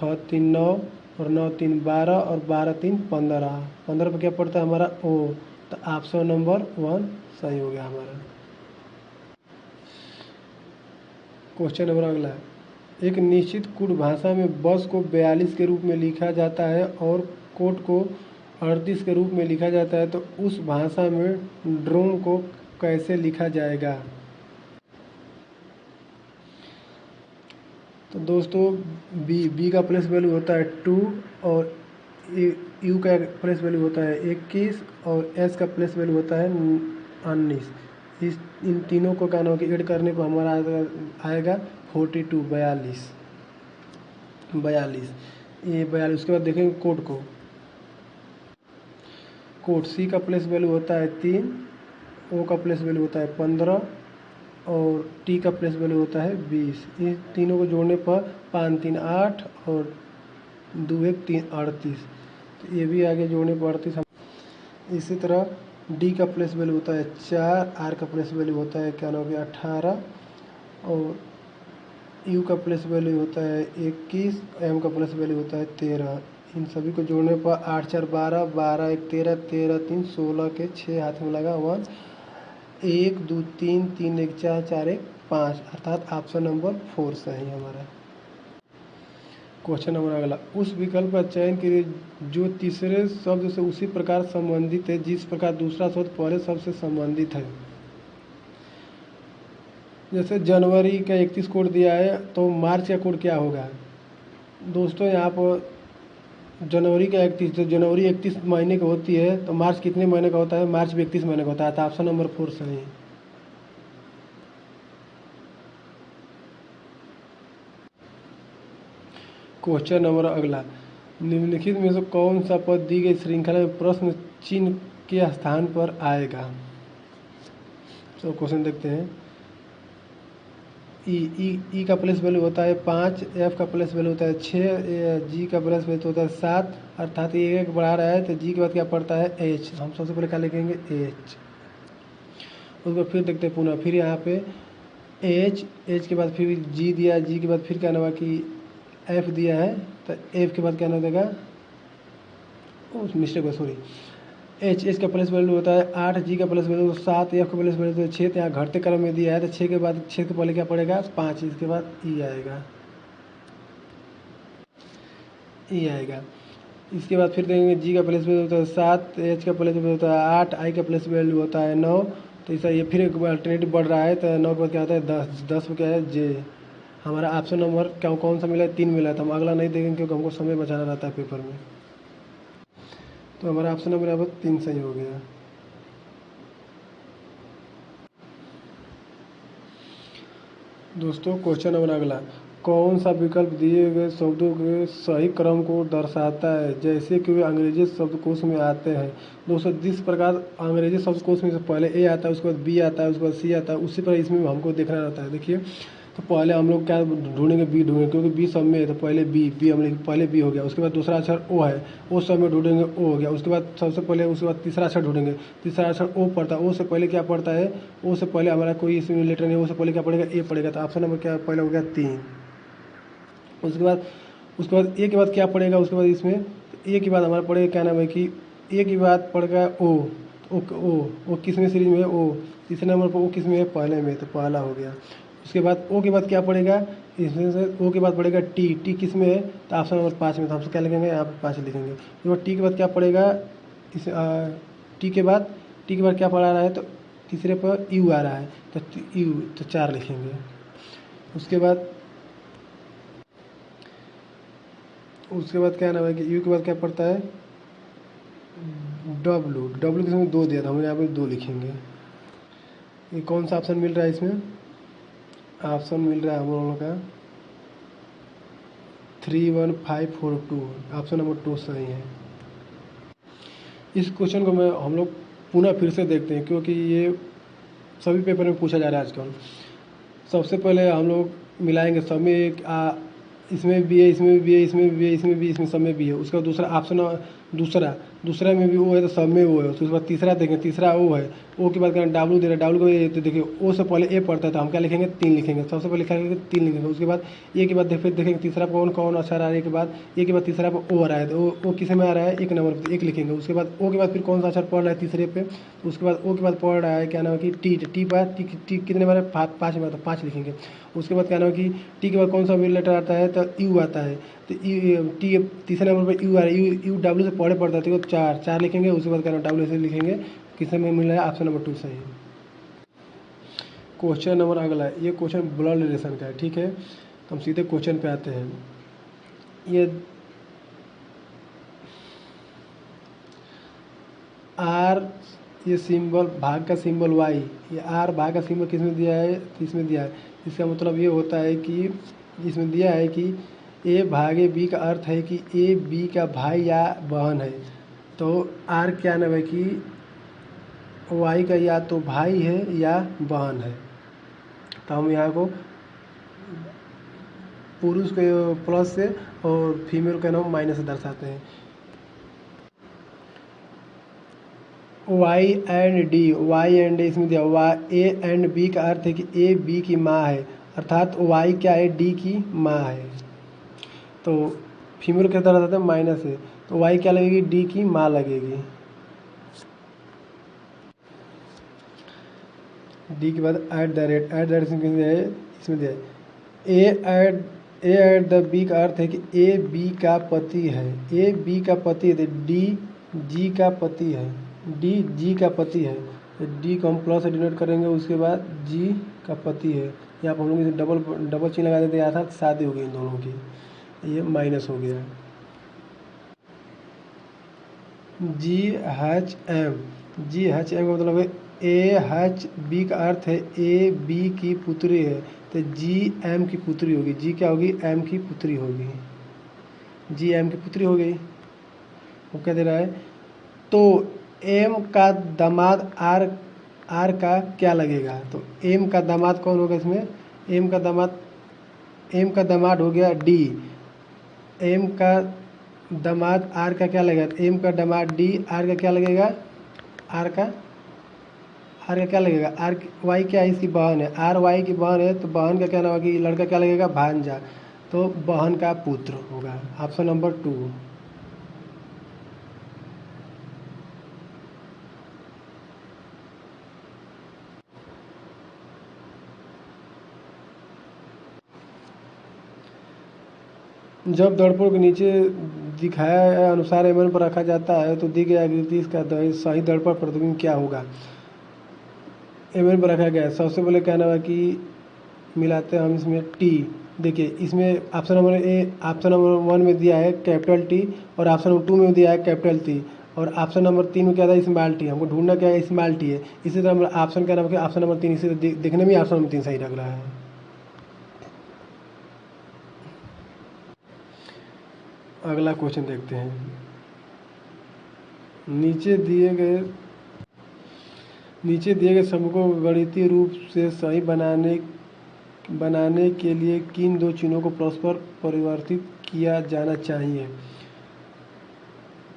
6 3 9 और 9 3 12 और 12 3 15। 15 पे क्या पड़ता है हमारा ओ, तो ऑप्शन नंबर 1 सही हो गया हमारा। क्वेश्चन नंबर अगला, एक निश्चित कूट भाषा में बस को 42 के रूप में लिखा जाता है और कोट को 38 के रूप में लिखा जाता है, तो उस भाषा में ड्रोन को कैसे लिखा जाएगा। तो दोस्तों बी का प्लेस वैल्यू होता है 2 और यू का प्लेस वैल्यू होता है 21 और एस का प्लेस वैल्यू होता है 19। इन तीनों को क्या नाम कि ऐड करने को हमारा आएगा 42 42 ये 42। उसके बाद देखेंगे कोड को। कोड सी का प्लेस वैल्यू होता है 3, ओ का प्लेस वैल्यू होता है 15 और टी का प्लेस वैल्यू होता है 20। इन तीनों को जोड़ने पर 5 3 8 और 2 1 3 38। तो ये भी आगे जोड़ने पर 38। इसी तरह डी का प्लेस वैल्यू होता है 4, आर का प्लेस वैल्यू होता है क्या नाम है 18 और यू का प्लेस वैल्यू होता है 21, एम का प्लेस वैल्यू होता है 13। इन सभी को जोड़ने पर 8 4 12 12 1 13 13 3 16 के 6 हाथ में लगा 1 1 2 3 3 1 4 4 1 5, अर्थात ऑप्शन नंबर 4 सही है हमारा। क्वेश्चन नंबर अगला, उस विकल्प का चयन कीजिए जो तीसरे शब्द से उसी प्रकार संबंधित है जिस प्रकार दूसरा शब्द पहले शब्द से संबंधित है। जैसे जनवरी का 31 कोड दिया है तो मार्च का कोड क्या होगा। दोस्तों यहाँ पर जनवरी का 31, तो जनवरी 31 महीने की होती है तो मार्च कितने महीने का होता है, मार्च भी 31 महीने का होता है, तो ऑप्शन नंबर 4 सही है। क्वेश्चन नंबर अगला, निम्नलिखित में से कौन सा पद दी गई श्रृंखला में प्रश्न चिन्ह के स्थान पर आएगा। तो क्वेश्चन देखते हैं। ई का प्लेस वैल्यू होता है 5, एफ का प्लेस वैल्यू होता है 6, जी का प्लेस वैल्यू होता है 7, अर्थात ये एक बढ़ा रहा है तो जी के बाद क्या पड़ता है एच। हम सबसे पहले क्या लिखेंगे एच। उसके बाद फिर देखते हैं पुनः, फिर यहाँ पे एच के बाद फिर जी दिया, जी के बाद फिर क्या नाम है कि एफ दिया है, तो एफ के बाद क्या नाम देगा, उस मिस्टेक है सॉरी, एच का प्लेस वैल्यू होता है 8, जी का प्लेस वैल्यू 7, एफ का प्लेस वैल्यू 6, तो यहाँ घटते क्रम में दिया है तो 6 के बाद 6 के पहले क्या पड़ेगा 5, इसके बाद ई आएगा, ई आएगा। इसके बाद फिर देखेंगे जी का प्लेस वैल्यू होता है 7, एच का प्लेस वैल्यू होता है 8, आई का प्लेस वैल्यू होता है 9, तो ऐसा ये फिर एक अल्टरनेटिव बढ़ रहा है तो 9 के बाद क्या होता है 10, 10 में क्या है जे। हमारा ऑप्शन नंबर क्या कौन सा मिला है 3 मिला था, हम अगला नहीं देखेंगे क्योंकि हमको समय बचाना रहता है पेपर में। तो हमारा ऑप्शन नंबर यहाँ पर 3 सही हो गया। दोस्तों क्वेश्चन नंबर अगला, कौन सा विकल्प दिए गए शब्दों के सही क्रम को दर्शाता है जैसे कि वे अंग्रेजी शब्दकोश में आते हैं। दोस्तों जिस प्रकार अंग्रेजी शब्दकोश में से पहले ए आता है, उसके बाद बी आता है, उसके बाद सी आता है, उसी पर इसमें हमको देखना रहता है। देखिए तो पहले हम लोग क्या ढूंढेंगे, बी ढूंढेंगे क्योंकि बी सब में है, तो पहले बी हम लोग पहले बी हो गया। उसके बाद दूसरा अक्षर ओ है, ओ सब में ढूंढेंगे ओ हो गया। उसके बाद सबसे पहले उसके बाद तीसरा अक्षर ढूंढेंगे, तीसरा अक्षर ओ पड़ता है, ओ से पहले क्या पड़ता है, ओ से पहले हमारा कोई इसमें लेटर नहीं, ओ से पहले क्या पड़ेगा ए पड़ेगा, तो ऑप्शन नंबर क्या पहले हो गया 3। उसके बाद ए के बाद क्या पड़ेगा, उसके बाद इसमें ए के बाद हमारा पड़ेगा क्या नाम है कि ए के बाद पड़ेगा ओ, ओ किस में सीरीज में है ओ, तीसरे नंबर पर ओ किस में है पहले में, तो पहला हो गया। उसके बाद ओ के बाद क्या पड़ेगा, इसमें से ओ के बाद पड़ेगा टी किस में है, तो ऑप्शन नंबर 5 में, तो हमसे क्या लिखेंगे यहाँ पर 5 लिखेंगे। तो टी के बाद क्या पड़ेगा, इस टी के बाद क्या पड़ा रहा है, तो तीसरे पर यू आ रहा है, तो यू तो 4 लिखेंगे। उसके बाद क्या नाम है कि यू के बाद क्या पड़ता है डब्लू के समय 2 दिया था, हम यहाँ पे 2 लिखेंगे। ये कौन सा ऑप्शन मिल रहा है इसमें, ऑप्शन मिल रहा है हम लोगों का 31542, ऑप्शन नंबर 2 सही है। इस क्वेश्चन को हम लोग पुनः फिर से देखते हैं क्योंकि ये सभी पेपर में पूछा जा रहा है आजकल। सबसे पहले हम लोग मिलाएंगे सब में इसमें भी है, इसमें भी है, इसमें भी है, इसमें भी, इसमें सब में भी है। उसका दूसरा ऑप्शन दूसरा में भी ओ है तो सब में ओ है। उसके बाद तीसरा देखें, तीसरा ओ है, ओ के बाद कहना डब्लू दे रहा है, डब्लू को तो देखिए ओ से पहले ए पड़ता है तो हम क्या लिखेंगे 3 लिखेंगे, सबसे पहले लिखेंगे 3 लिखेंगे। उसके बाद ए के बाद फिर देखेंगे तीसरा कौन कौन अक्षर आ रहा है, के बाद ए के बाद तीसरा पर ओ आ रहा है तो ओ किस में आ रहा है 1 नंबर पर 1 लिखेंगे। उसके बाद ओ के बाद फिर कौन सा अक्षर पढ़ रहा है तीसरे पे, उसके बाद ओ के बाद पढ़ रहा है क्या नाम है कि टी पर टी कितने बार है 5 बार, तो 5 लिखेंगे। उसके बाद क्या नाम है कि टी के बाद कौन सा भी लेटर आता है तो यू आता है, तो टी तीसरे नंबर पर यू आ रहा है, यू डब्ल्यू से पढ़े पड़ता है तो 4 लिखेंगे। उसके बाद क्या नाम डब्ल्यू से लिखेंगे, किस में मिल रहा है ऑप्शन नंबर 2 सही है। क्वेश्चन नंबर अगला है, ये क्वेश्चन ब्लड रिलेशन का है, ठीक है। तो हम सीधे क्वेश्चन पे आते हैं। ये आर, ये सिंबल भाग का सिंबल वाई, ये आर भाग का सिंबल किस में दिया है, इसमें दिया है। इसका मतलब ये होता है कि इसमें दिया है कि ए भागे बी का अर्थ है कि ए बी का भाई या बहन है। तो आर क्या नाम है कि वाई का या तो भाई है या बहन है। तो हम यहाँ को पुरुष के प्लस से और फीमेल का नाम माइनस से दर्शाते हैं। वाई एंड डी इसमें दिया ए एंड बी का अर्थ है कि ए बी की माँ है, अर्थात वाई क्या है डी की माँ है। तो फीमेल के तरह रहता है माइनस है, तो वाई क्या लगेगी डी की माँ लगेगी। डी के बाद एट द रेट इसमें दिया है ए एट द बी का अर्थ है कि ए बी का पति है, ए बी का पति है, डी जी का पति है, डी जी का पति है, तो डी को हम प्लस से डिनोट करेंगे। उसके बाद जी का पति है, यहाँ पर हम लोग डबल चिन्ह लगा देते हैं, अर्थात शादी हो गई इन दोनों की, ये माइनस हो गया। जी एच एम का मतलब है ए एच बी का अर्थ है ए बी की पुत्री है, तो जी एम की पुत्री होगी, जी क्या होगी एम की पुत्री होगी, जी एम की पुत्री हो गई। वो क्या दे रहा है, तो एम का दामाद आर का क्या लगेगा, तो एम का दामाद कौन होगा इसमें, एम का दामाद हो गया डी, एम का दामाद आर का क्या लगेगा, एम का दामाद डी, आर का क्या लगेगा, आर का क्या लगेगा, आर वाई क्या है इसकी बहन है, आर वाई की बहन है, तो बहन का क्या नाम होगी, लड़का क्या लगेगा भांजा, तो बहन का पुत्र होगा, ऑप्शन नंबर 2। जब दर्पण के नीचे दिखाया अनुसार एम पर रखा जाता है तो दी गई आकृति इसका सही दर्पण प्रतिबिंब क्या होगा। एम पर रखा गया है, सबसे पहले क्या नाम है कि मिलाते हैं हम इसमें टी, देखिए इसमें ऑप्शन नंबर 1 में दिया है कैपिटल टी, और ऑप्शन नंबर 2 में दिया है कैपिटल टी, और ऑप्शन नंबर 3 में क्या था स्मॉल टी, हमको ढूंढना क्या है स्मॉल टी है। इसी तरह ऑप्शन क्या नाम है ऑप्शन नंबर 3, इसी देखने में ऑप्शन नंबर 3 सही लग रहा है। अगला क्वेश्चन देखते हैं। नीचे दिए गए समूह को गणितीय रूप से सही बनाने के लिए किन 2 चिन्हों को परस्पर परिवर्तित किया जाना चाहिए।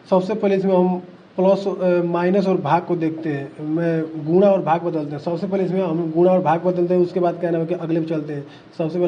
सबसे पहले इसमें हम प्लस माइनस और भाग को देखते हैं, मैं गुणा और भाग बदलते हैं। सबसे पहले इसमें हम गुणा और भाग बदलते हैं, उसके बाद क्या नाम है कि अगले पे चलते हैं। सबसे पहले